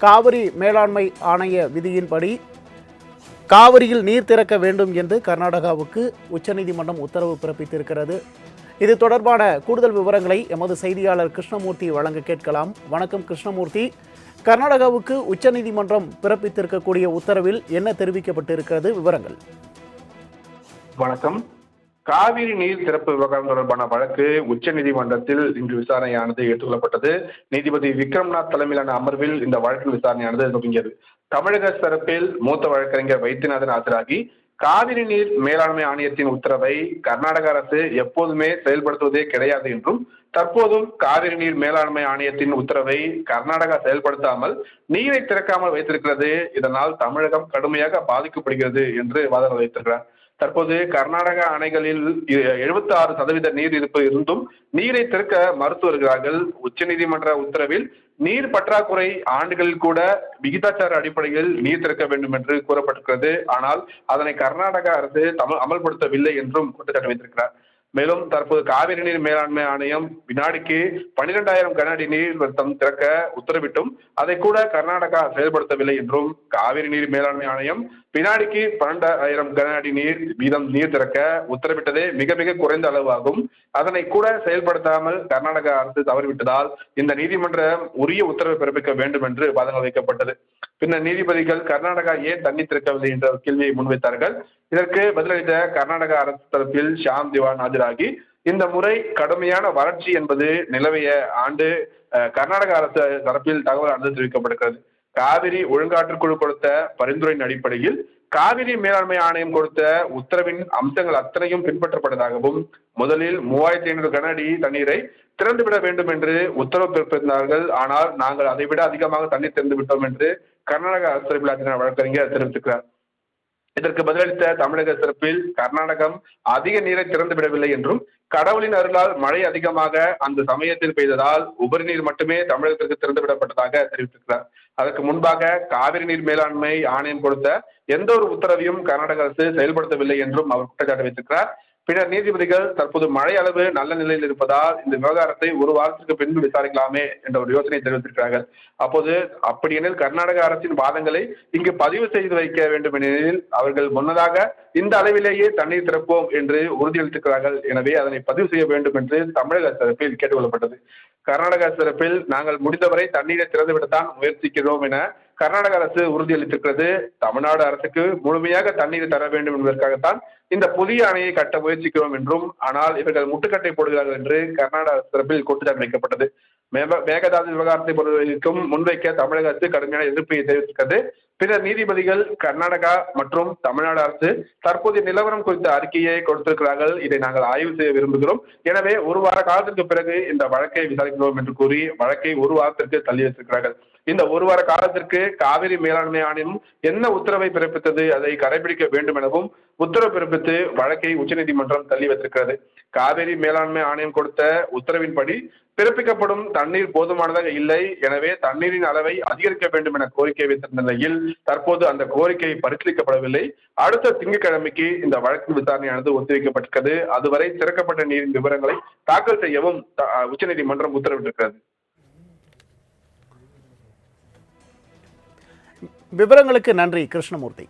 காவிரி மேலாண்மை ஆணைய விதியின்படி காவிரியில் நீர் திறக்க வேண்டும் என்று கர்நாடகாவுக்கு உச்சநீதிமன்றம் உத்தரவு பிறப்பித்திருக்கிறது. இது தொடர்பான கூடுதல் விவரங்களை எமது செய்தியாளர் கிருஷ்ணமூர்த்தி வழங்க கேட்கலாம். வணக்கம் கிருஷ்ணமூர்த்தி. கர்நாடகாவுக்கு உச்சநீதிமன்றம் பிறப்பித்திருக்கக்கூடிய உத்தரவில் என்ன தெரிவிக்கப்பட்டிருக்கிறது? விவரங்கள். வணக்கம். காவிரி நீர் திறப்பு விவகாரம் தொடர்பான வழக்கு உச்சநீதிமன்றத்தில் இன்று விசாரணையானது ஏற்றுக்கொள்ளப்பட்டது. நீதிபதி விக்ரம்நாத் தலைமையிலான அமர்வில் இந்த வழக்கின் விசாரணையானது தொடங்கியது. தமிழக தரப்பில் மூத்த வழக்கறிஞர் வைத்தியநாதன் ஆஜராகி காவிரி நீர் மேலாண்மை ஆணையத்தின் உத்தரவை கர்நாடக அரசு எப்போதுமே செயல்படுத்துவதே கிடையாது என்றும், தற்போதும் காவிரி நீர் மேலாண்மை ஆணையத்தின் உத்தரவை கர்நாடகா செயல்படுத்தாமல் நீரை திறக்காமல் வைத்திருக்கிறது, இதனால் தமிழகம் கடுமையாக பாதிக்கப்படுகிறது என்று வாதம் வைத்திருக்கிறார். தற்போது கர்நாடக அணைகளில் 76% நீர் இருப்பு இருந்தும் நீரை திறக்க மறுத்து வருகிறார்கள். உச்சநீதிமன்ற உத்தரவில் நீர் பற்றாக்குறை ஆண்டுகளில் கூட விகிதாச்சார அடிப்படையில் நீர் திறக்க வேண்டும் என்று கூறப்பட்டிருக்கிறது. ஆனால் அதனை கர்நாடக அரசு அமல்படுத்தவில்லை என்றும் குற்றச்சாட்டு வைத்திருக்கிறார். மேலும் தற்போது காவிரி நீர் மேலாண்மை ஆணையம் வினாடிக்கு 12,000 கன அடி நீர் திறக்க உத்தரவிட்டும் அதை கூட கர்நாடகா செயல்படுத்தவில்லை என்றும், காவிரி நீர் மேலாண்மை ஆணையம் வினாடிக்கு 12,000 கன அடி வீதம் நீர் திறக்க உத்தரவிட்டதே மிக மிக குறைந்த அளவு ஆகும். அதனை கூட செயல்படுத்தாமல் கர்நாடக அரசு தவறிவிட்டதால் இந்த நீதிமன்றம் உரிய உத்தரவை பிறப்பிக்க வேண்டும் என்று வாதங்கள் வைக்கப்பட்டது. பின்னர் நீதிபதிகள் கர்நாடகா ஏன் தண்ணீர் திறக்கவில்லை என்ற கேள்வியை முன்வைத்தார்கள். இதற்கு பதிலளித்த கர்நாடக அரசு தரப்பில் ஷாம் திவான் ஆஜராகி, இந்த முறை கடுமையான வறட்சி என்பது நிலவிய ஆண்டு கர்நாடக அரசு தரப்பில் தகவல் தெரிவிக்கப்பட்டிருக்கிறது. காவிரி ஒழுங்காற்றுக்குழு கொடுத்த பரிந்துரையின் அடிப்படையில் காவிரி மேலாண்மை ஆணையம் கொடுத்த உத்தரவின் அம்சங்கள் அத்தனையும் பின்பற்றப்பட்டதாகவும், முதலில் 3,500 கன அடி தண்ணீரை திறந்துவிட வேண்டும் என்று உத்தரவு பிறப்பித்தார்கள். ஆனால் நாங்கள் அதை விட அதிகமாக தண்ணீர் திறந்து விட்டோம் என்று கர்நாடக அரசு தரப்பில் வழக்கறிஞர் தெரிவித்திருக்கிறார். இதற்கு பதிலளித்த தமிழக தரப்பில் கர்நாடகம் அதிக நீரை திறந்து விடவில்லை என்றும், கடவுளின் அருளால் மழை அதிகமாக அந்த சமயத்தில் பெய்ததால் உபரி நீர் மட்டுமே தமிழகத்திற்கு திறந்து விடப்பட்டதாக தெரிவித்திருக்கிறார். அதற்கு முன்பாக காவிரி நீர் மேலாண்மை ஆணையம் கொடுத்த எந்த ஒரு உத்தரவையும் கர்நாடக அரசு செயல்படுத்தவில்லை என்றும் அவர் குற்றச்சாட்டு வைத்திருக்கிறார். பின்னர் நீதிபதிகள் தற்போது மழை அளவு நல்ல நிலையில் இருப்பதால் இந்த விவகாரத்தை ஒரு வாரத்திற்கு பின்பு விசாரிக்கலாமே என்ற ஒரு யோசனை தெரிவித்திருக்கிறார்கள். அப்போது அப்படியெனில் கர்நாடக அரசின் வாதங்களை இங்கு பதிவு செய்து வைக்க வேண்டும் எனில் அவர்கள் முன்னதாக இந்த அளவிலேயே தண்ணீர் திறப்போம் என்று உறுதியளித்திருக்கிறார்கள். எனவே அதனை பதிவு செய்ய வேண்டும் என்று தமிழக தரப்பில் கேட்டுக்கொள்ளப்பட்டது. கர்நாடக தரப்பில் நாங்கள் முடிந்தவரை தண்ணீரை திறந்துவிடத்தான் முயற்சிக்கிறோம் என கர்நாடக அரசு உறுதியளித்திருக்கிறது. தமிழ்நாடு அரசுக்கு முழுமையாக தண்ணீர் தர வேண்டும் என்பதற்காகத்தான் இந்த புதிய அணையை கட்ட முயற்சிக்கிறோம் என்றும், ஆனால் இவர்கள் முட்டுக்கட்டை போடுகிறார்கள் என்று கர்நாடக அரசு தரப்பில் குற்றச்சாட்டு வைக்கப்பட்டது. மேகதாது விவகாரத்தை பொறுத்தவரைக்கும் முன்வைக்க தமிழக அரசு கடுமையான எதிர்ப்பை தெரிவித்திருக்கிறது. பின்னர் நீதிபதிகள் கர்நாடகா மற்றும் தமிழ்நாடு அரசு தற்போதைய நிலவரம் குறித்த அறிக்கையை கொடுத்திருக்கிறார்கள். இதை நாங்கள் ஆய்வு செய்ய விரும்புகிறோம். எனவே ஒரு வார காலத்திற்கு பிறகு இந்த வழக்கை விசாரிக்கிறோம் என்று கூறி வழக்கை ஒரு வாரத்திற்கு தள்ளி வைத்திருக்கிறார்கள். இந்த ஒரு வார காலத்திற்கு காவிரி மேலாண்மை ஆணையம் என்ன உத்தரவை பிறப்பித்தது அதை கடைபிடிக்க வேண்டும் எனவும் உத்தரவு பிறப்பித்து வழக்கை உச்சநீதிமன்றம் தள்ளி வைத்திருக்கிறது. காவிரி மேலாண்மை ஆணையம் கொடுத்த உத்தரவின்படி பிறப்பிக்கப்படும் தண்ணீர் போதுமானதாக இல்லை, எனவே தண்ணீரின் அளவை அதிகரிக்க வேண்டும் என கோரிக்கை வைத்திருந்த நிலையில் தற்போது அந்த கோரிக்கை பரிசீலிக்கப்படவில்லை. அடுத்த திங்கட்கிழமைக்கு இந்த வழக்கு விசாரணையானது ஒத்திவைக்கப்பட்டிருக்கிறது. அதுவரை திறக்கப்பட்ட நீரின் விவரங்களை தாக்கல் செய்யவும் உச்சநீதிமன்றம் உத்தரவிட்டிருக்கிறது. விவரங்களுக்கு நன்றி கிருஷ்ணமூர்த்தி.